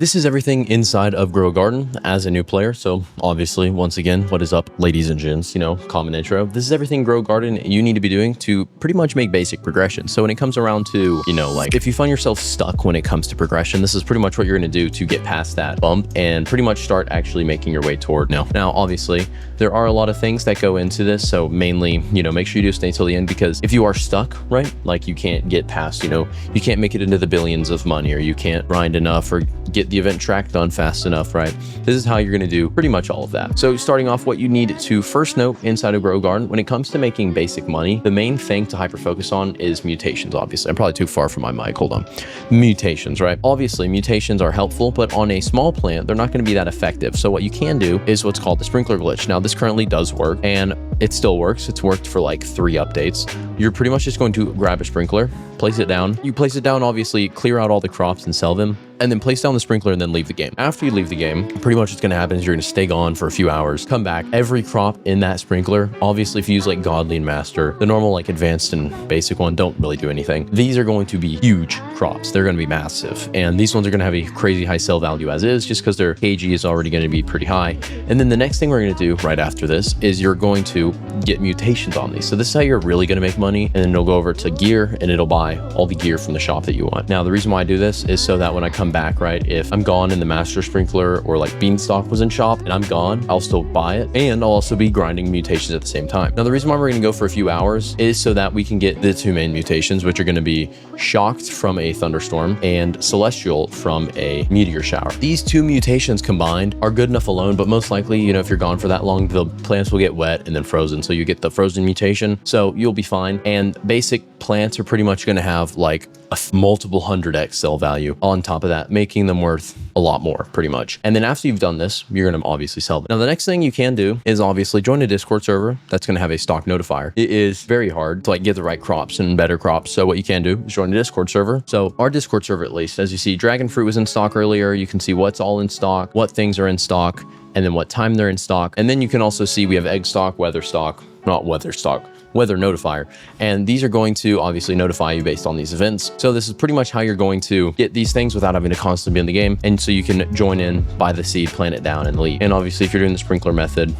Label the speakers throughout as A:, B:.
A: This is everything inside of Grow a Garden as a new player. So obviously, once again, what is up, ladies and gents, common intro. This is everything Grow a Garden you need to be doing to pretty much make basic progression. So when it comes around to, like if you find yourself stuck when it comes to progression, this is pretty much what you're going to do to get past that bump and pretty much start actually making your way toward now. Now, obviously, there are a lot of things that go into this. So mainly, make sure you do stay till the end, because if you are stuck, right, like you can't get past, you can't make it into the billions of money, or you can't grind enough or get the event track done fast enough, right? This is how you're going to do pretty much all of that. So starting off, what you need to first note inside of Grow a Garden, when it comes to making basic money, the main thing to hyper focus on is mutations. Obviously, I'm probably too far from my mic. Hold on. Mutations, right? Obviously, mutations are helpful, but on a small plant, they're not going to be that effective. So what you can do is what's called the sprinkler glitch. Now, this currently does work, and it still works. It's worked for like 3 updates. You're pretty much just going to grab a sprinkler, place it down. You place it down, obviously, clear out all the crops and sell them, and then place down the sprinkler and then leave the game. After you leave the game, pretty much what's going to happen is you're going to stay gone for a few hours, come back. Every crop in that sprinkler, obviously if you use like Godly and Master, the normal like advanced and basic one don't really do anything. These are going to be huge crops. They're going to be massive. And these ones are going to have a crazy high sell value as is, just because their KG is already going to be pretty high. And then the next thing we're going to do right after this is you're going to get mutations on these. So this is how you're really going to make money. And then it'll go over to gear and it'll buy all the gear from the shop that you want. Now, the reason why I do this is so that when I come back, right, if I'm gone and the Master Sprinkler or like Beanstalk was in shop and I'm gone, I'll still buy it, and I'll also be grinding mutations at the same time. Now, the reason why we're going to go for a few hours is so that we can get the 2 main mutations, which are going to be Shocked from a thunderstorm and Celestial from a meteor shower. These 2 mutations combined are good enough alone, but most likely, if you're gone for that long, the plants will get wet and then frozen. So you get the frozen mutation, so you'll be fine. And basic plants are pretty much going to have like a multiple 100x sell value on top of that, making them worth a lot more pretty much. And then after you've done this, you're going to obviously sell them. Now, the next thing you can do is obviously join a Discord server that's going to have a stock notifier. It is very hard to like get the right crops and better crops. So what you can do is join a Discord server. So our Discord server, at least, as you see, dragon fruit was in stock earlier. You can see what's all in stock, what things are in stock, and then what time they're in stock. And then you can also see we have egg stock, weather stock, not weather stock, weather notifier. And these are going to obviously notify you based on these events. So this is pretty much how you're going to get these things without having to constantly be in the game. And so you can join in, buy the seed, plant it down, and leave. And obviously if you're doing the sprinkler method,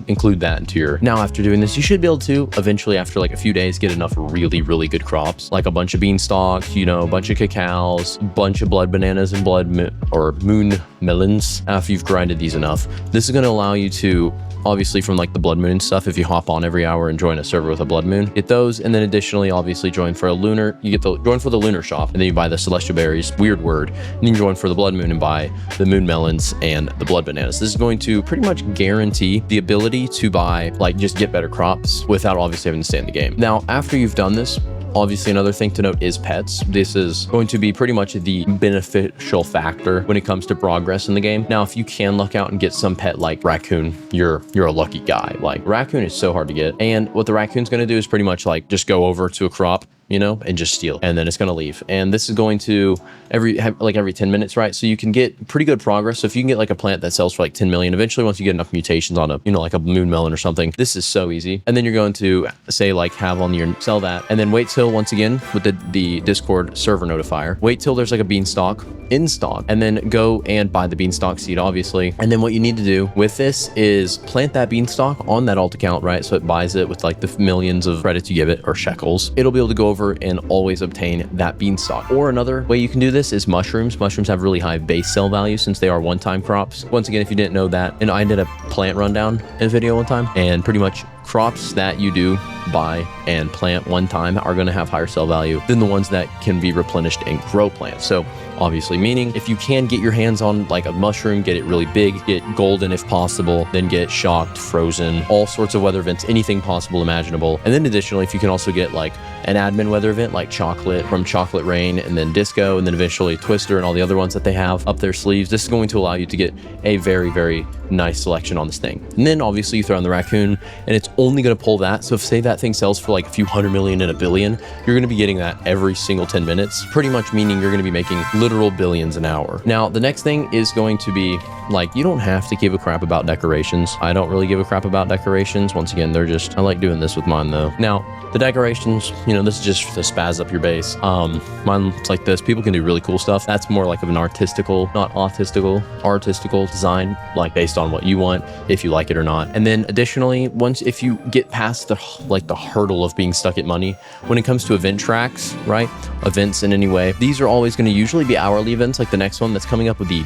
A: include that into your... Now, after doing this, you should be able to eventually, after like a few days, get enough really, really good crops, like a bunch of beanstalks, a bunch of cacaos, a bunch of blood bananas and moon melons. After you've grinded these enough, this is going to allow you to, obviously from like the blood moon stuff, if you hop on every hour and join a server with a blood moon, get those. And then additionally, obviously join for a lunar, you get the join for the lunar shop, and then you buy the celestial berries, weird word, and then you join for the blood moon and buy the moon melons and the blood bananas. This is going to pretty much guarantee the ability to buy, like, just get better crops without obviously having to stay in the game. Now, after you've done this, obviously, another thing to note is pets. This is going to be pretty much the beneficial factor when it comes to progress in the game. Now, if you can luck out and get some pet like raccoon, you're a lucky guy. Like, raccoon is so hard to get. And what the raccoon's going to do is pretty much like just go over to a crop, and just steal, and then it's going to leave. And this is going to every 10 minutes, right? So you can get pretty good progress. So if you can get like a plant that sells for like 10 million, eventually once you get enough mutations on a, like a moon melon or something, this is so easy. And then you're going to say like have on your, sell that, and then wait till, once again, with the Discord server notifier, wait till there's like a beanstalk in stock, and then go and buy the beanstalk seed, obviously. And then what you need to do with this is plant that beanstalk on that alt account, right? So it buys it with like the millions of credits you give it, or shekels. It'll be able to go over and always obtain that beanstalk. Or another way you can do this is mushrooms. Mushrooms have really high base sell value since they are one-time crops. Once again, if you didn't know that, and I did a plant rundown in a video one time, and pretty much crops that you do buy and plant one time are going to have higher sell value than the ones that can be replenished and grow plants. So obviously, meaning if you can get your hands on like a mushroom, get it really big, get golden if possible, then get shocked, frozen, all sorts of weather events, anything possible imaginable. And then additionally, if you can also get like an admin weather event like chocolate from Chocolate Rain, and then Disco, and then eventually Twister and all the other ones that they have up their sleeves, this is going to allow you to get a very, very nice selection on this thing. And then obviously you throw in the raccoon, and it's only going to pull that. So if say that thing sells for like a few 100 million and a billion, you're going to be getting that every single 10 minutes, pretty much meaning you're going to be making literal billions an hour. Now, the next thing is going to be like, you don't have to give a crap about decorations. I don't really give a crap about decorations. Once again, they're just, I like doing this with mine though. Now, the decorations, you know, this is just to spaz up your base. Mine's like this. People can do really cool stuff. That's more like of an artistical design, like based on what you want, if you like it or not. And then additionally, if you get past the hurdle of being stuck at money, when it comes to event tracks, right? Events in any way, these are always going to usually be hourly events. Like the next one that's coming up with the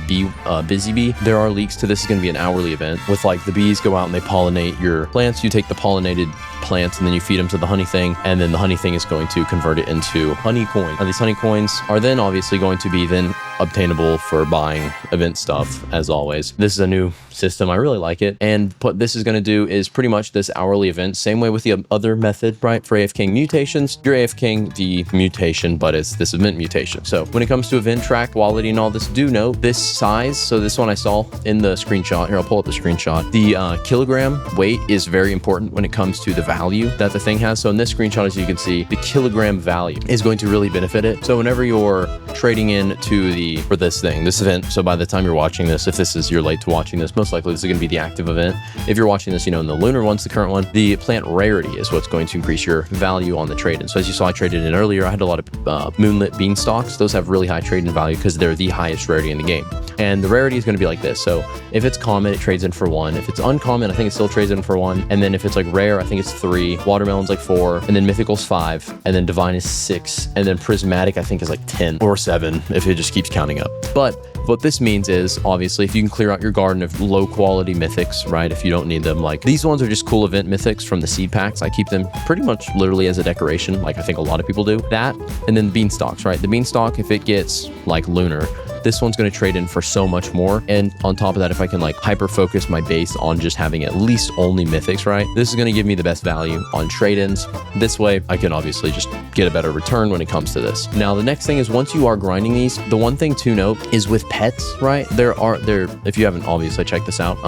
A: busy bee, there are leaks to this is going to be an hourly event with like the bees go out and they pollinate your plants. You take the pollinated plants and then you feed them to the honey thing, and then the honey thing is going to convert it into honey coin. Now these honey coins are then obviously going to be then obtainable for buying event stuff. As always, this is a new system. I really like it. And what this is going to do is pretty much this hourly event, same way with the other method, right? For AFKing mutations, you're AFKing the mutation, but it's this event mutation. So when it comes to event track quality and all this, do note this size. So this one I saw in the screenshot here, I'll pull up the screenshot. The kilogram weight is very important when it comes to the value that the thing has. So in this screenshot, as you can see, the kilogram value is going to really benefit it. So whenever you're trading in to for this event, so by the time you're watching this, if you're late to watching this, most likely this is going to be the active event. If you're watching this, you know, in the lunar one's the current one, the plant rarity is what's going to increase your value on the trade. And so as you saw, I traded in earlier, I had a lot of moonlit beanstalks. Those have really high trading value because they're the highest rarity in the game. And the rarity is going to be like this. So if it's common, it trades in for 1. If it's uncommon, I think it still trades in for 1. And then if it's like rare, I think it's 3. Watermelon's like 4. And then mythical's 5. And then divine is 6. And then prismatic, I think, is like 10 or 7 if it just keeps counting up. But what this means is, obviously, if you can clear out your garden of low quality mythics, right? If you don't need them, like these ones are just cool event mythics from the seed packs. I keep them pretty much literally as a decoration, like I think a lot of people do. That, and then beanstalks, right? The beanstalk, if it gets like lunar, this one's going to trade in for so much more. And on top of that, if I can like hyper focus my base on just having at least only mythics, right? This is going to give me the best value on trade-ins. This way I can obviously just get a better return when it comes to this. Now, the next thing is once you are grinding these, the one thing to note is with pets, right? If you haven't obviously checked this out,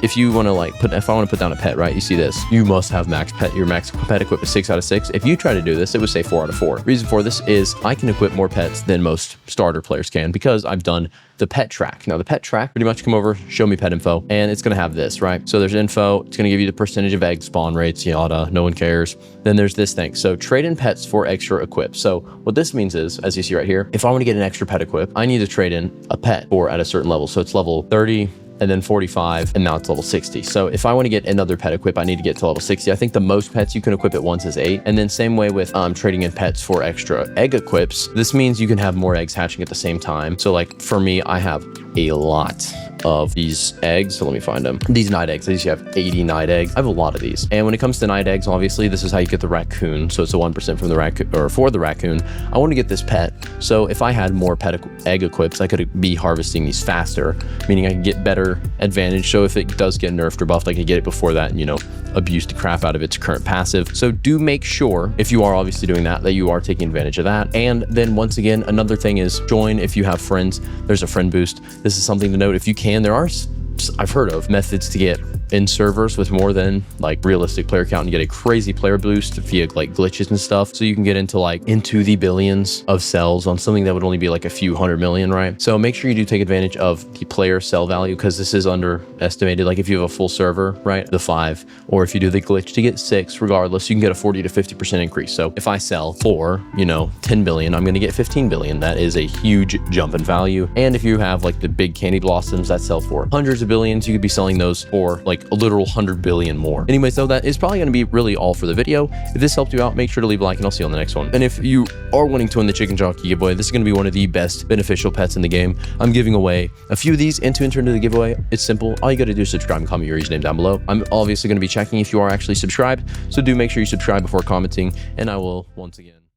A: if you want to if I want to put down a pet, right? You see this, you must have your max pet equip is 6 out of 6. If you try to do this, it would say 4 out of 4. Reason for this is I can equip more pets than most starter players can because I've done the pet track. Now the pet track, pretty much come over, show me pet info, and it's going to have this, right? So there's info, it's going to give you the percentage of egg spawn rates, yada, no one cares. Then there's this thing. So trade in pets for extra equip. So what this means is, as you see right here, if I want to get an extra pet equip, I need to trade in a pet for at a certain level. So it's level 30, and then 45, and now it's level 60. So if I want to get another pet equip, I need to get to level 60. I think the most pets you can equip at once is 8. And then same way with trading in pets for extra egg equips. This means you can have more eggs hatching at the same time. So like for me, I have a lot of these eggs. So let me find them. These night eggs, I usually have 80 night eggs. I have a lot of these. And when it comes to night eggs, obviously this is how you get the raccoon. So it's a 1% from the raccoon, or for the raccoon. I want to get this pet. So if I had more pet egg equips, I could be harvesting these faster, meaning I could get better advantage. So if it does get nerfed or buffed, I could get it before that and, you know, abuse the crap out of its current passive. So do make sure, if you are obviously doing that you are taking advantage of that. And then once again, another thing is join if you have friends. There's a friend boost. This is something to note. If you can, there are, I've heard of methods to get in servers with more than like realistic player count and get a crazy player boost via like glitches and stuff. So you can get into the billions of cells on something that would only be like a few 100 million, right? So make sure you do take advantage of the player cell value because this is underestimated. Like if you have a full server, right, the 5, or if you do the glitch to get 6, regardless, you can get a 40 to 50% increase. So if I sell for, 10 billion, I'm going to get 15 billion. That is a huge jump in value. And if you have like the big candy blossoms that sell for hundreds of billions, you could be selling those for like a literal 100 billion more. Anyways, though, that is probably going to be really all for the video. If this helped you out, make sure to leave a like and I'll see you on the next one. And if you are wanting to win the chicken jockey giveaway, this is going to be one of the best beneficial pets in the game. I'm giving away a few of these, and to enter into the giveaway, it's simple. All you got to do is subscribe and comment your username down below. I'm obviously going to be checking if you are actually subscribed, so do make sure you subscribe before commenting, and I will once again